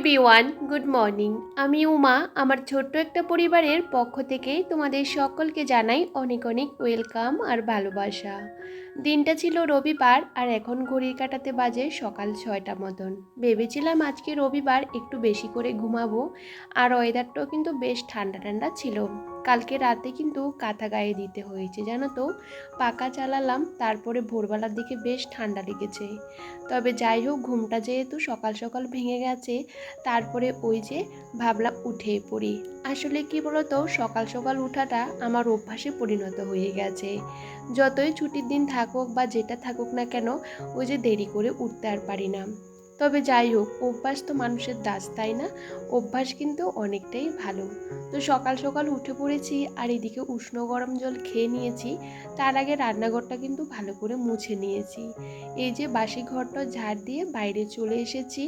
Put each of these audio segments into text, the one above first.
Everyone, good morning. আমি উমা। আমার ছোট্ট একটা পরিবারের পক্ষ থেকে তোমাদের সকলকে জানাই অনেক অনেক ওয়েলকাম আর ভালোবাসা। দিনটা ছিল রবিবার আর এখন ঘড়ির কাঁটাতে বাজে সকাল 6টা মতন। ভেবেছিলাম আজকে রবিবার একটু বেশি করে ঘুমাবো, আর ওয়েদারটাও কিন্তু বেশ ঠান্ডা ঠান্ডা ছিল। কালকে রাতে কিন্তু কাঁথা গায়ে দিতে হয়েছে, জানো তো। পাখা চালালাম, তারপরে ভোরবেলার দিকে বেশ ঠান্ডা লেগেছে। তবে যাই হোক, ঘুমটা যেহেতু সকাল সকাল ভেঙে গেছে, তারপরে ওই যে ভাবলাম উঠে পড়ি। আসলে কি বলতো, সকাল সকাল উঠাটা আমার অভ্যাসে পরিণত হয়ে গেছে। যতই ছুটির দিন থাকুক বা যেটা থাকুক না কেন, ওই যে দেরি করে উঠতে আর পারি না। তবে যাই হোক, অভ্যাস তো মানুষের দাস, তাই না? অভ্যাস কিন্তু অনেকটাই ভালো। তো সকাল সকাল উঠে পড়েছি, আর এদিকে উষ্ণ গরম জল খেয়ে নিয়েছি। তার আগে রান্নাঘরটা কিন্তু ভালো করে মুছে নিয়েছি। এই যে বাসি ঘরটা ঝাড় দিয়ে বাইরে চলে এসেছি।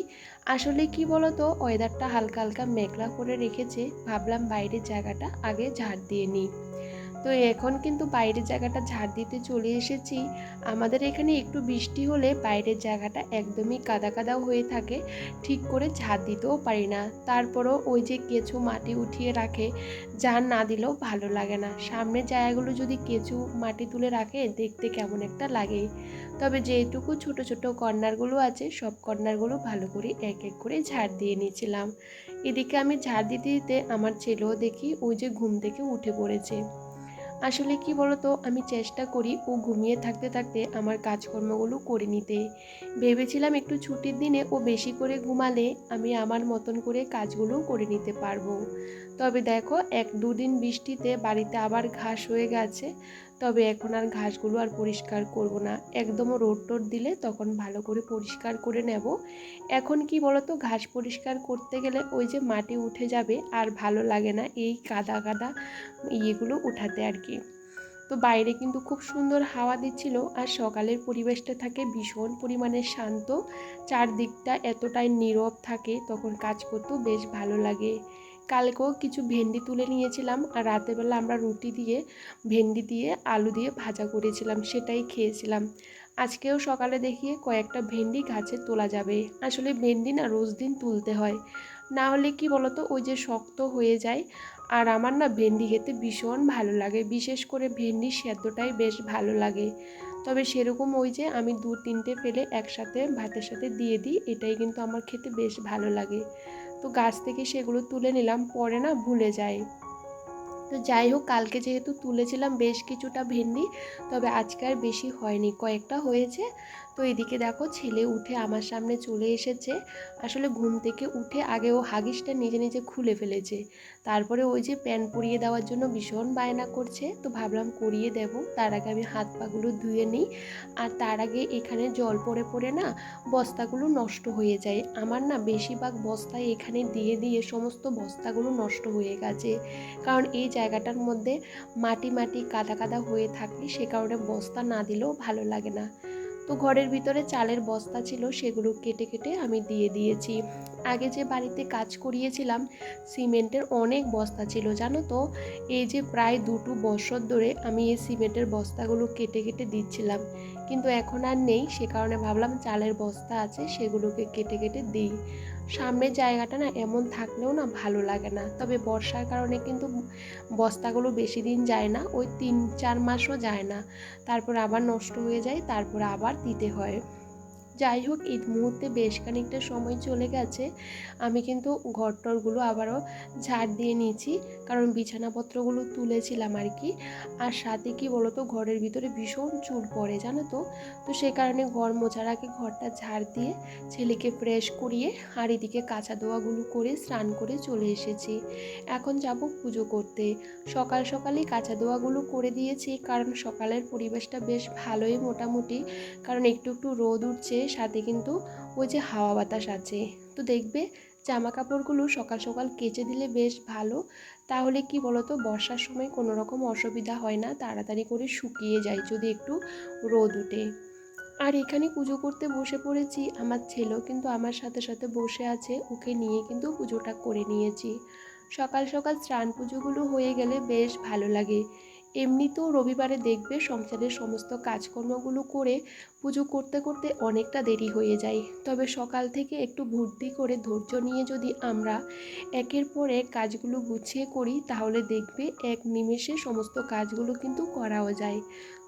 আসলে কি বলতো, ওয়েদারটা হালকা হালকা মেঘলা করে রেখেছে, ভাবলাম বাইরের জায়গাটা আগে ঝাড় দিয়ে নিই। তো এখন কিন্তু বাইরের জায়গাটা ঝাড় দিতে চলে এসেছি। আমাদের এখানে একটু বৃষ্টি হলে বাইরের জায়গাটা একদমই কাদা কাদাও হয়ে থাকে, ঠিক করে ঝাড় দিতেও পারি না। তারপরও ওই যে কেঁচো মাটি উঠিয়ে রাখে, ঝাড় না দিলেও ভালো লাগে না। সামনের জায়গাগুলো যদি কেঁচো মাটি তুলে রাখে, দেখতে কেমন একটা লাগে। তবে যেটুকু ছোট ছোট কর্নারগুলো আছে, সব কর্নারগুলো ভালো করে এক এক করে ঝাড় দিয়ে নিয়েছিলাম। এদিকে আমি ঝাড় দিতে দিতে আমার ছেলেও দেখি ওই যে ঘুম থেকে উঠে পড়েছে। আসলে কি বলতো, আমি চেষ্টা করি ও ঘুমিয়ে থাকতে থাকতে আমার কাজকর্মগুলো করে নিতে। ভেবেছিলাম একটু ছুটির দিনে ও বেশি করে ঘুমালে আমি আমার মতন করে কাজগুলো করে নিতে পারবো। তবে দেখো, 1-2 দিন বৃষ্টিতে বাড়িতে আবার ঘাস হয়ে গেছে। তবে এখন আর ঘাসগুলো আর পরিষ্কার করব না, একদম রোদ টোদ দিলে তখন ভালো করে পরিষ্কার করে নেব। এখন কি বলতো, ঘাস পরিষ্কার করতে গেলে ওই যে মাটি উঠে যাবে, আর ভালো লাগে না এই কাদা কাদা ইয়েগুলো উঠাতে আর কি। তো বাইরে কিন্তু খুব সুন্দর হাওয়া দিচ্ছিল, আর সকালের পরিবেশটা থাকে ভীষণ পরিমাণে শান্ত। চারদিকটা এতটাই নীরব থাকে, তখন কাজ করতেও বেশ ভালো লাগে। কালকেও কিছু ভেন্ডি তুলে নিয়েছিলাম, আর রাতেরবেলা আমরা রুটি দিয়ে ভেন্ডি দিয়ে আলু দিয়ে ভাজা করেছিলাম, সেটাই খেয়েছিলাম। আজকেও সকালে দেখিয়ে কয়েকটা ভেন্ডি গাছে তোলা যাবে। আসলে ভেন্ডি না রোজ দিন তুলতে হয়, না হলে কি বলতো, ওই যে শক্ত হয়ে যায়। আর আমার না ভেন্ডি খেতে ভীষণ ভালো লাগে, বিশেষ করে ভেন্ডি সেদ্ধটাই বেশ ভালো লাগে। তবে সেরকম ওই যে আমি 2-3টে ফেলে একসাথে ভাতের সাথে দিয়ে দিই, এটাই কিন্তু আমার খেতে বেশ ভালো লাগে। তো গাছ থেকে সেগুলো তুলে নিলাম, পরে না ভুলে যায়। তো যাই হোক, কালকে যেহেতু তুলেছিলাম বেশ কিছুটা ভেন্ডি, তবে আজকে আর বেশি হয়নি, কয়েকটা হয়েছে। তো এদিকে দেখো, ছেলে উঠে আমার সামনে চলে এসেছে। আসলে ঘুম থেকে উঠে আগে ও হাগিসটা নিজে নিজে খুলে ফেলেছে, তারপরে ওই যে প্যান্ট পরিয়ে দেওয়ার জন্য ভীষণ বায়না করছে। তো ভাবলাম করিয়ে দেব, তার আগে আমি হাত পাগুলো ধুয়ে নিই। আর তার আগে এখানে জল পড়ে পড়ে না বস্তাগুলো নষ্ট হয়ে যায় আমার, না বেশিরভাগ বস্তায় এখানে দিয়ে দিয়ে সমস্ত বস্তাগুলো নষ্ট হয়ে গেছে। কারণ এই জায়গাটার মধ্যে মাটি মাটি কাদা কাদা হয়ে থাকে, সে কারণে বস্তা না দিলেও ভালো লাগে না। তো ঘরের ভিতরে চালের বস্তা ছিল, সেগুলো কেটে কেটে আমি দিয়ে দিয়েছি। আগে যে বাড়িতে কাজ করিয়েছিলাম, সিমেন্টের অনেক বস্তা ছিল, জানো তো। এই যে প্রায় 2 বছর ধরে আমি এই সিমেন্টের বস্তাগুলো কেটে কেটে দিচ্ছিলাম, কিন্তু এখন আর নেই। সে কারণে ভাবলাম চালের বস্তা আছে, সেগুলোকে কেটে কেটে দিই। সামনের জায়গাটা না এমন থাকলেও না ভালো লাগে না। তবে বর্ষার কারণে কিন্তু বস্তাগুলো বেশি দিন যায় না, ওই 3-4 মাসও যায় না, তারপর আবার নষ্ট হয়ে যায়, তারপর আবার দিতে হয়। যাই হোক, এই মুহূর্তে বেশ খানিকটা সময় চলে গেছে, আমি কিন্তু ঘরটরগুলো আবারও ঝাড় দিয়ে নিয়েছি, কারণ বিছানাপত্রগুলো তুলেছিলাম আর কি। আর সাথে কি বলতো, ঘরের ভিতরে ভীষণ চুল পড়ে, জানো তো। তো সে কারণে ঘর মোছার আগে ঘরটা ঝাড় দিয়ে ছেলেকে ফ্রেশ করিয়ে আর এদিকে কাঁচা ধোয়াগুলো করে স্নান করে চলে এসেছি। এখন যাব পুজো করতে। সকাল সকালেই কাঁচা ধোয়াগুলো করে দিয়েছি, কারণ সকালের পরিবেশটা বেশ ভালোই মোটামুটি, কারণ একটু একটু রোদ উঠছে, সাথে কিন্তু ওই যে হাওয়া বাতাস আছে। তো দেখবে, জামা কাপড়গুলো সকাল সকাল কেচে দিলে বেশ ভালো, তাহলে কি বলতো, বর্ষার সময় কোনো রকম অসুবিধা হয় না, তাড়াতাড়ি করে শুকিয়ে যায় যদি একটু রোদ উঠে। আর এখানে পুজো করতে বসে পড়েছি, আমার ছেলেও কিন্তু আমার সাথে সাথে বসে আছে, ওকে নিয়ে কিন্তু পুজোটা করে নিয়েছি। সকাল সকাল স্নান পুজোগুলো হয়ে গেলে বেশ ভালো লাগে। এমনিতেও রবিবারে দেখবে সংসারের সমস্ত কাজকর্মগুলো করে পুজো করতে করতে অনেকটা দেরি হয়ে যায়। তবে সকাল থেকে একটু বুদ্ধি করে ধৈর্য নিয়ে যদি আমরা একের পর এক কাজগুলো গুছিয়ে করি তাহলে দেখবে এক নিমেষে সমস্ত কাজগুলো কিন্তু করাও যায়।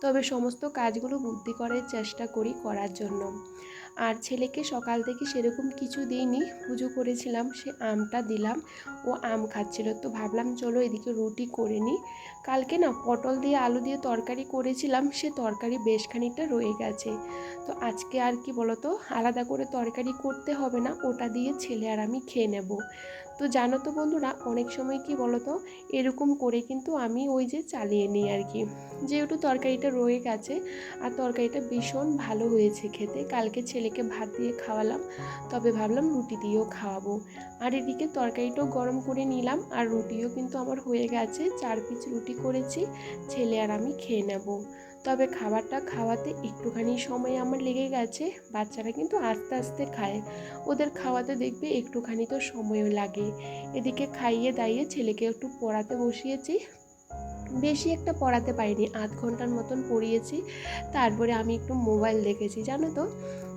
তবে সমস্ত কাজগুলো বুদ্ধি করার চেষ্টা করি করার জন্য। আর ছেলেকে সকাল থেকে সেরকম কিছু দিইনি, পুজো করেছিলাম, সে আমটা দিলাম, ও আম খাচ্ছিল। তো ভাবলাম চলো এদিকে রুটি করে নিই। কালকে না পটল দিয়ে আলু দিয়ে তরকারি করেছিলাম, সে তরকারি বেশ খানিকটা রয়ে গেছে। তো আজকে আর কি বলতো, আলাদা করে তরকারি করতে হবে না, ওটা দিয়ে ছেলে আর আমি খেয়ে নেব। তো জানো তো বন্ধুরা, অনেক সময় কি বলতো, এরকম করে কিন্তু আমি ওই যে চালিয়ে নিই আর কি। যেহেতু তরকারিটা রয়ে গেছে আর তরকারিটা ভীষণ ভালো হয়েছে খেতে, কালকে ছেলেকে ভাত দিয়ে খাওয়ালাম, তবে ভাবলাম রুটি দিয়েও খাওয়াবো। আর এদিকে তরকারিটাও গরম করে নিলাম আর রুটিও কিন্তু আমার হয়ে গেছে, 4 পিস রুটি করেছি, ছেলে আর আমি খেয়ে নেব। তবে খাবারটা খাওয়াতে একটুখানি সময় আমার লেগে গেছে, বাচ্চারা কিন্তু আস্তে আস্তে খায়, ওদের খাওয়াতে দেখবে একটুখানি তো সময়ও লাগে। এদিকে খাইয়ে দাইয়ে ছেলেকে একটু পড়াতে বসিয়েছি, বেশি একটা পড়াতে পারিনি, আধ ঘন্টার মতন পড়িয়েছি। তারপরে আমি একটু মোবাইল দেখেছি জানো তো।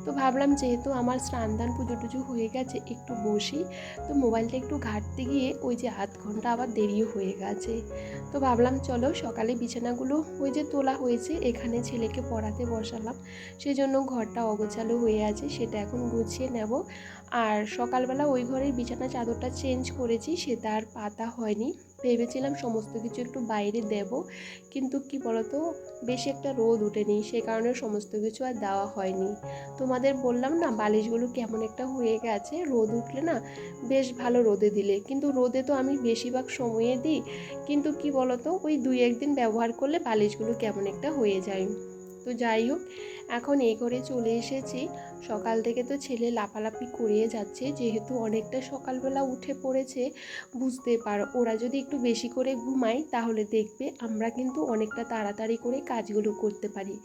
তো ভাবলাম যেহেতু আমার স্নান দান পুজো টুজো হয়ে গেছে একটু বসি, তো মোবাইলটা একটু ঘাঁটতে গিয়ে ওই যে আধ ঘন্টা আবার দেরিও হয়ে গেছে। তো ভাবলাম চলো সকালে বিছানাগুলো ওই যে তোলা হয়েছে, এখানে ছেলেকে পড়াতে বসালাম, সেই জন্য ঘরটা অগোছালো হয়ে আছে, সেটা এখন গুছিয়ে নেব। আর সকালবেলা ওই ঘরের বিছানা চাদরটা চেঞ্জ করেছি, সেটা আর পাতা হয়নি, ভেবেছিলাম সমস্ত কিছু একটু বাইরে দেব, কিন্তু কি বলতো, বেশি একটা রোদ ওঠেনি, সে কারণে সমস্ত কিছু আর দেওয়া হয়নি। তোমাদের বললাম না বালিশগুলো কেমন একটা হয়ে গেছে, রোদ উঠলে না বেশ ভালো রোদে দিলে, কিন্তু রোদে তো আমি বেশিরভাগ সময়ে দিই, কিন্তু কি বলতো ওই 2-1 দিন ব্যবহার করলে বালিশগুলো কেমন একটা হয়ে যায়। তো যাই হোক, এখন এই ঘরে চলে এসেছি। সকাল থেকে তো ছেলে লাফালাফি করিয়ে যাচ্ছে, যেহেতু অনেকটা সকালবেলা উঠে পড়েছে, বুঝতে পারো ওরা যদি একটু বেশি করে ঘুমায় তাহলে দেখবে আমরা কিন্তু অনেকটা তাড়াতাড়ি করে কাজগুলো করতে পারি।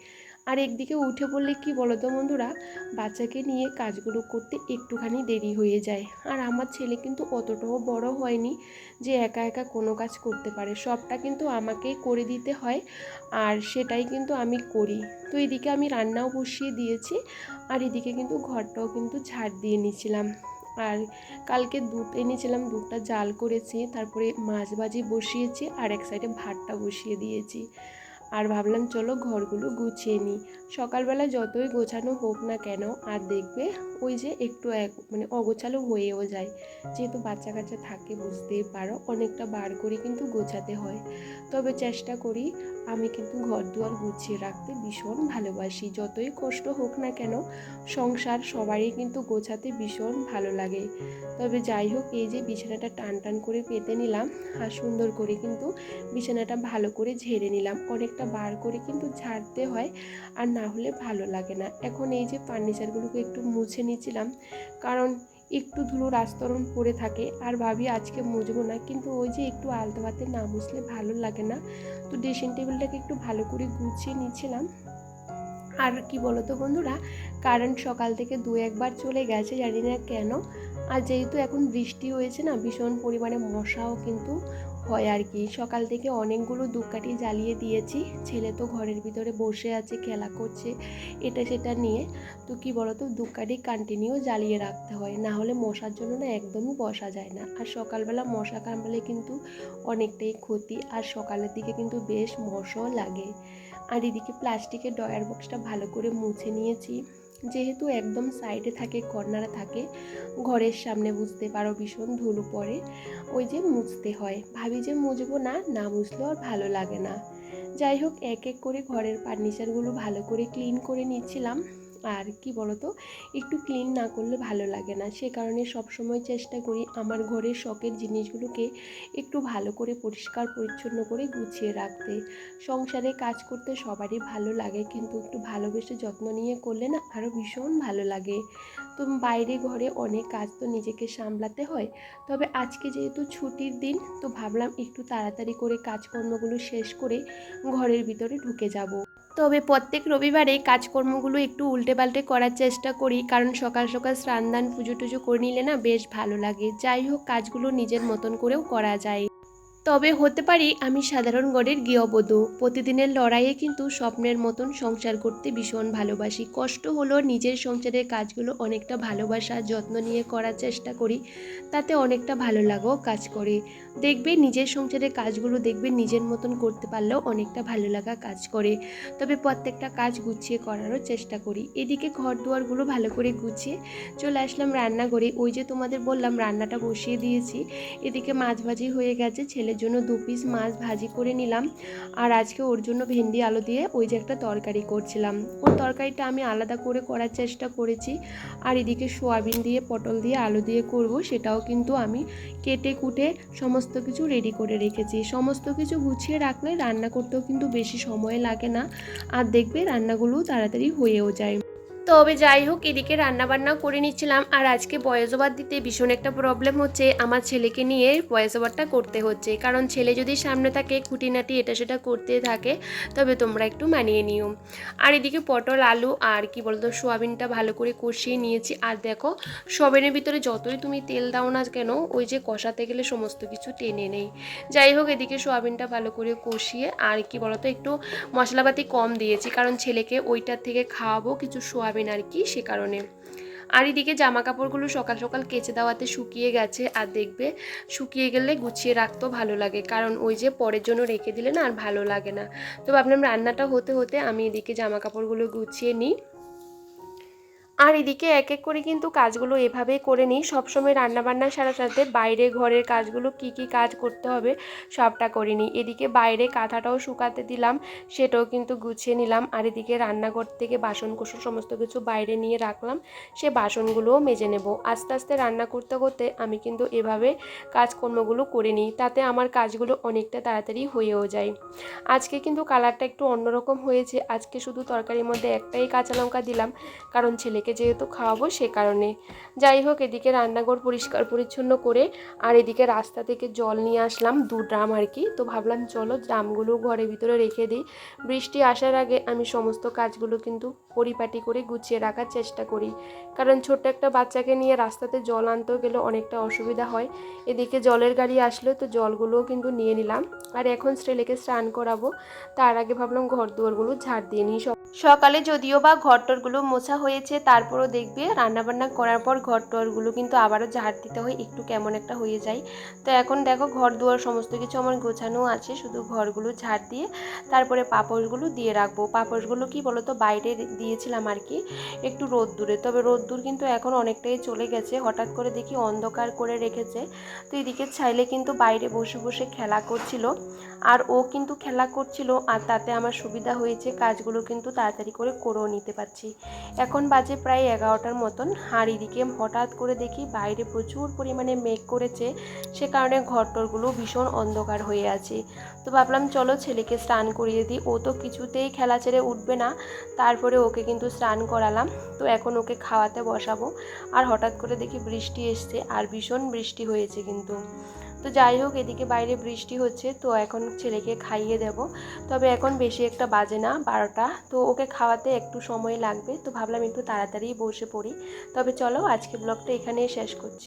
আর একদিকে উঠে পড়লে কি বলো তো বন্ধুরা, বাচ্চাকে নিয়ে কাজগুলো করতে একটুখানি দেরি হয়ে যায়। আর আমার ছেলে কিন্তু অতটাও বড় হয়নি যে একা একা কোনো কাজ করতে পারে, সবটা কিন্তু আমাকেই করে দিতে হয়, আর সেটাই কিন্তু আমি করি। তো এদিকে আমি রান্নাও বসিয়ে দিয়েছি, আর এদিকে কিন্তু ঘরটাও কিন্তু ঝাড় দিয়ে নিয়েছিলাম। আর কালকে দুধ এনেছিলাম, দুধটা জাল করেছি, তারপরে মাছ ভাজি বসিয়েছি, আর এক সাইডে ভাতটা বসিয়ে দিয়েছি। আর ভাবলাম চলো ঘরগুলো গুছিয়ে নিই, সকালবেলা যতই গোছানো হোক না কেন আর দেখবে ওই যে একটু মানে অগোছালো হয়েও যায়, যেহেতু বাচ্চা কাচ্চা থাকে বুঝতেই পারো, অনেকটা বার করে কিন্তু গোছাতে হয়। তবে চেষ্টা করি, আমি কিন্তু ঘর দুয়ার গুছিয়ে রাখতে ভীষণ ভালোবাসি, যতই কষ্ট হোক না কেন সংসার সবারই কিন্তু গোছাতে ভীষণ ভালো লাগে। তবে যাই হোক, এই যে বিছানাটা টান টান করে পেতে নিলাম, আর সুন্দর করে কিন্তু বিছানাটা ভালো করে ঝেড়ে নিলাম, অনেকটা বার করে কিন্তু ঝাড়তে হয়, আর না হলে ভালো লাগে না। এখন এই যে ফার্নিচারগুলোকে একটু মুছে নিচ্ছিলাম, কারণ একটু ধুলোর আস্তরণ পড়ে থাকে, আর ভাবি আজকে মুছবো না, কিন্তু ওই যে একটু আলতো হাতে না মুছলে ভালো লাগে না। তো ড্রেসিং টেবিলটাকে একটু ভালো করে গুছিয়ে নিচ্ছিলাম। আর কি বলতো বন্ধুরা, কারেন্ট সকাল থেকে 2-1 বার চলে গেছে, জানি না কেন। আর যেহেতু এখন বৃষ্টি হয়েছে না, ভীষণ পরিমাণে মশাও কিন্তু হয় আর কি। সকাল থেকে অনেকগুলো ধূপকাঠি জ্বালিয়ে দিয়েছি, ছেলে তো ঘরের ভিতরে বসে আছে, খেলা করছে এটা সেটা নিয়ে। তো কি বলতো, ধূপকাঠি কন্টিনিউ জ্বালিয়ে রাখতে হয়, না হলে মশার জন্য না একদমই বসা যায় না। আর সকালবেলা মশা কামড়ালে কিন্তু অনেকটাই ক্ষতি, আর সকালের দিকে কিন্তু বেশ মশাও লাগে। আর এদিকে প্লাস্টিকের ডয়ার বক্সটা ভালো করে মুছে নিয়েছি, যেহেতু একদম সাইডে থাকে, কর্নারে থাকে, ঘরের সামনে বুঝতে পারো ভীষণ ধুলো পড়ে, ওই যে মুছতে হয়, ভাবি যে মুছবো না, না মুছলেও আর ভালো লাগে না। যাই হোক, এক এক করে ঘরের ফার্নিচারগুলো ভালো করে ক্লিন করে নিচ্ছিলাম। আর কি বলতো, একটু ক্লিন না করলে ভালো লাগে না, সে কারণে সবসময় চেষ্টা করি আমার ঘরের শখের জিনিসগুলোকে একটু ভালো করে পরিষ্কার পরিচ্ছন্ন করে গুছিয়ে রাখতে। সংসারে কাজ করতে সবারই ভালো লাগে, কিন্তু একটু ভালোবেসে যত্ন নিয়ে করলে না আরও ভীষণ ভালো লাগে। তো বাইরে ঘরে অনেক কাজ তো নিজেকে সামলাতে হয়, তবে আজকে যেহেতু ছুটির দিন, তো ভাবলাম একটু তাড়াতাড়ি করে কাজকর্মগুলো শেষ করে ঘরের ভিতরে ঢুকে যাব। তবে প্রত্যেক রবিবারে কাজকর্মগুলো একটু উল্টে পাল্টে করার চেষ্টা করি, কারণ সকাল সকাল স্নান দান পুজো টুজো করে নিলে না বেশ ভালো লাগে। যাই হোক, কাজগুলো নিজের মতন করেও করা যায়। তবে হতে পারি আমি সাধারণ ঘরের গৃহবধূ। প্রতিদিনের লড়াইয়ে কিন্তু স্বপ্নের মতন সংসার করতে ভীষণ ভালোবাসি। কষ্ট হলেও নিজের সংসারের কাজগুলো অনেকটা ভালোবাসা যত্ন নিয়ে করার চেষ্টা করি, তাতে অনেকটা ভালো লাগাও কাজ করে। দেখবে নিজের সংসারের কাজগুলো দেখবে নিজের মতন করতে পারলেও অনেকটা ভালো লাগা কাজ করে। তবে প্রত্যেকটা কাজ গুছিয়ে করারও চেষ্টা করি। এদিকে ঘর দুয়ারগুলো ভালো করে গুছিয়ে চলে আসলাম রান্নাঘরে। ওই যে তোমাদের বললাম রান্নাটা বসিয়ে দিয়েছি। এদিকে মাছ ভাজি হয়ে গেছে, ছেলের জন্য 2 পিস মাছ ভাজি করে নিলাম। আর আজকে ওর জন্য ভেন্ডি আলু দিয়ে ওই যে একটা তরকারি করছিলাম, ওর তরকারিটা আমি আলাদা করে করার চেষ্টা করেছি। আর এদিকে সোয়াবিন দিয়ে পটল দিয়ে আলু দিয়ে করব, সেটাও কিন্তু আমি কেটে কুটে সমস্ত কিছু রেডি করে রেখেছি। সমস্ত কিছু গুছিয়ে রাখলে রান্না করতেও কিন্তু বেশি সময় লাগে না, আর দেখবে রান্নাগুলো তাড়াতাড়ি হয়েও যায়। তবে যাই হোক, এদিকে রান্নাবান্না করে নিচ্ছিলাম। আর আজকে ভয়েস ওভার দিতে ভীষণ একটা প্রবলেম হচ্ছে, আমার ছেলেকে নিয়ে ভয়েস ওভারটা করতে হচ্ছে। কারণ ছেলে যদি সামনে থাকে খুঁটিনাটি এটা সেটা করতে থাকে, তবে তোমরা একটু মানিয়ে নিও। আর এদিকে পটল আলু আর কি বলতো সোয়াবিনটা ভালো করে কষিয়ে নিয়েছি। আর দেখো, সোয়াবিনের ভিতরে যতই তুমি তেল দাও না কেন, ওই যে কষাতে গেলে সমস্ত কিছু টেনে নেই। যাই হোক, এদিকে সোয়াবিনটা ভালো করে কষিয়ে আর কি বলতো একটু মশলাপাতি কম দিয়েছি, কারণ ছেলেকে ওইটার থেকে খাওয়াবো কিছু সোয়াবিন আর কি, সে কারণে। আর এদিকে জামা কাপড়গুলো সকাল সকাল কেচে দেওয়াতে শুকিয়ে গেছে। আর দেখবে শুকিয়ে গেলে গুছিয়ে রাখতেও ভালো লাগে, কারণ ওই যে পরের জন্য রেখে দিলে না আর ভালো লাগে না। তো ভাবলাম রান্নাটা হতে হতে আমি এদিকে জামা কাপড়গুলো গুছিয়ে নিই। আর এদিকে এক এক করে কিন্তু কাজগুলো এভাবেই করে নিই। সবসময় রান্নাবান্নার সাথে সাথে বাইরে ঘরের কাজগুলো কি কি কাজ করতে হবে সবটা করে নিই। এদিকে বাইরে কাঁথাটাও শুকাতে দিলাম, সেটাও কিন্তু গুছিয়ে নিলাম। আর এদিকে রান্নাঘর থেকে বাসনকোসন সমস্ত কিছু বাইরে নিয়ে রাখলাম, সে বাসনগুলোও মেজে নেব। আস্তে আস্তে রান্না করতে করতে আমি কিন্তু এভাবে কাজকর্মগুলো করে নিই, তাতে আমার কাজগুলো অনেকটা তাড়াতাড়ি হয়েও যায়। আজকে কিন্তু কালারটা একটু অন্যরকম হয়েছে। আজকে শুধু তরকারির মধ্যে একটাই কাঁচা লঙ্কা দিলাম, কারণ ছেলেকে যেহেতু খাওয়াবো সে কারণে। যাই হোক, এদিকে রান্নাঘর পরিষ্কার পরিচ্ছন্ন করে আর এদিকে রাস্তা থেকে জল নিয়ে আসলাম 2 ড্রাম আর কি। তো ভাবলাম চলো ড্রামগুলো ঘরের ভিতরে রেখে দিই, বৃষ্টি আসার আগে আমি সমস্ত কাজগুলো কিন্তু পরিপাটি করে গুছিয়ে রাখার চেষ্টা করি। কারণ ছোট্ট একটা বাচ্চাকে নিয়ে রাস্তাতে জল আনতেও গেলে অনেকটা অসুবিধা হয়। এদিকে জলের গাড়ি আসলে তো জলগুলোও কিন্তু নিয়ে নিলাম। আর এখন ছেলেকে স্নান করাবো, তার আগে ভাবলাম ঘর দুয়ারগুলো ঝাড় দিয়ে নিই। সকালে যদিও বা ঘরটরগুলো মোছা হয়েছে, তারপরও দেখবে রান্নাবান্না করার পর ঘরটরগুলো কিন্তু আবারও ঝাড় দিতে হয়, একটু কেমন একটা হয়ে যায়। তো এখন দেখো ঘর দুয়ার সমস্ত কিছু আমার গোছানো আছে, শুধু ঘরগুলো ঝাড় দিয়ে তারপরে পাপোশগুলো দিয়ে রাখবো। পাপোশগুলো কি বলতো বাইরে দিয়েছিলাম আর কি, একটু রোদ্দুরে। তবে রোদ্দুর কিন্তু এখন অনেকটাই চলে গেছে, হঠাৎ করে দেখি অন্ধকার করে রেখেছে। তো এদিকে ছাইলে কিন্তু বাইরে বসে বসে খেলা করছিল, আর ও কিন্তু খেলা করছিল, আর তাতে আমার সুবিধা হয়েছে, কাজগুলো কিন্তু তাড়াতাড়ি করে করেও নিতে পারছি। এখন বাজে প্রায় 11টার মতন। আর এদিকে হঠাৎ করে দেখি বাইরে প্রচুর পরিমাণে মেঘ করেছে, সে কারণে ঘরটরগুলো ভীষণ অন্ধকার হয়ে আছে। তো ভাবলাম চলো ছেলেকে স্নান করিয়ে দিই, ও তো কিছুতেই খেলা ছেড়ে উঠবে না। তারপরে ওকে কিন্তু স্নান করালাম। তো এখন ওকে খাওয়াতে বসাবো। আর হঠাৎ করে দেখি বৃষ্টি এসছে, আর ভীষণ বৃষ্টি হয়েছে কিন্তু। তো যাই হোক, এদিকে বাইরে বৃষ্টি হচ্ছে, তো এখন ছেলেকে খাইয়ে দেব। তবে এখন বেশি একটা বাজে না, 12টা। তো ওকে খাওয়াতে একটু সময় লাগবে, তো ভাবলাম একটু তাড়াতাড়ি বসে পড়ি। তবে চলো আজকে ব্লগটা এখানেই শেষ করছি।